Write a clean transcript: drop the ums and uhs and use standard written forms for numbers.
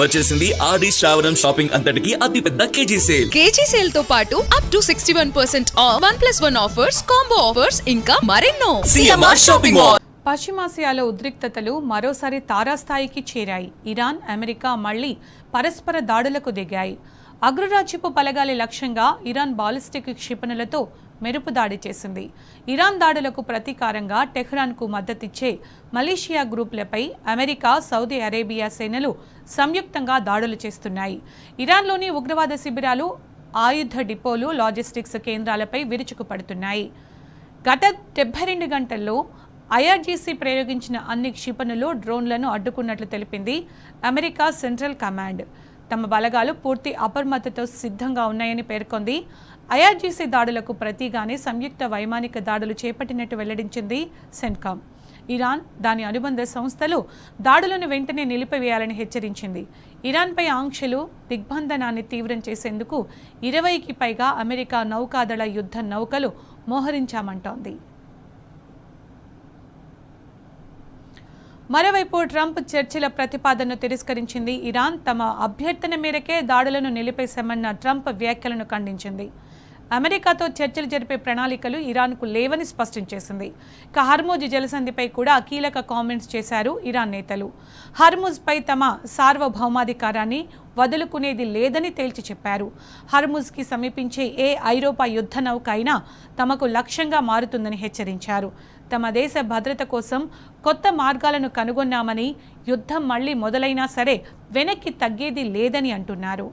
వచ్చేసింది ఆది శ్రావణం షాపింగ్ అంతటికి అతిపెద్ద కేజీ సేల్ తో పాటు up to 61% off 1+1 offers, combo offers ఇంకా మరెన్నో. CMR shopping mall. పశ్చిమాసియాలో ఉద్రిక్తతలు మరోసారి తారాస్థాయికి చేరాయి. ఇరాన్, అమెరికా మళ్లీ పరస్పర దాడులకు దిగాయి. అగ్రరాజ్యపు బలగాలి లక్ష్యంగా ఇరాన్ బాలిస్టిక్ క్షిపణులతో మెరుపు దాడి చేసింది. ఇరాన్ దాడులకు ప్రతీకారంగా టెహ్రాన్కు మద్దతిచ్చే మలేషియా గ్రూపులపై అమెరికా, సౌదీ అరేబియా సేనలు సంయుక్తంగా దాడులు చేస్తున్నాయి. ఇరాన్లోని ఉగ్రవాద శిబిరాలు, ఆయుధ డిపోలు, లాజిస్టిక్స్ కేంద్రాలపై విరుచుకుపడుతున్నాయి. గత 72 గంటల్లో ఐఆర్జీసీ ప్రయోగించిన అన్ని క్షిపణులు, డ్రోన్లను అడ్డుకున్నట్లు తెలిపింది అమెరికా సెంట్రల్ కమాండ్. తమ బలగాలు పూర్తి అప్రమత్తతో సిద్ధంగా ఉన్నాయని పేర్కొంది. ఐఆర్జీసీ దాడులకు ప్రతిగానే సంయుక్త వైమానిక దాడులు చేపట్టినట్టు వెల్లడించింది సెంట్కామ్. ఇరాన్, దాని అనుబంధ సంస్థలు దాడులను వెంటనే నిలిపివేయాలని హెచ్చరించింది. ఇరాన్పై ఆంక్షలు, దిగ్బంధనాన్ని తీవ్రం చేసేందుకు 20కి పైగా అమెరికా నౌకాదళ యుద్ధ నౌకలు మోహరించామంటోంది. మరోవైపు ట్రంప్ చర్చల ప్రతిపాదనను తిరస్కరించింది. ఇరాన్ తమ అభ్యర్థన మేరకే దాడులను నిలిపేశామన్న ట్రంప్ వ్యాఖ్యలను ఖండించింది. అమెరికాతో చర్చలు జరిపే ప్రణాళికలు ఇరాన్కు లేవని స్పష్టం చేసింది. ఇక హర్ముజ్ జలసంధిపై కూడా కీలక కామెంట్స్ చేశారు ఇరాన్ నేతలు. హర్ముజ్పై తమ సార్వభౌమాధికారాన్ని వదులుకునేది లేదని తేల్చి చెప్పారు. హర్ముజ్కి సమీపించే ఏ ఐరోపా యుద్ధ నౌక అయినా తమకు లక్ష్యంగా మారుతుందని హెచ్చరించారు. తమ దేశ భద్రత కోసం కొత్త మార్గాలను కనుగొన్నామని, యుద్ధం మళ్లీ మొదలైనా సరే వెనక్కి తగ్గేది లేదని అంటున్నారు.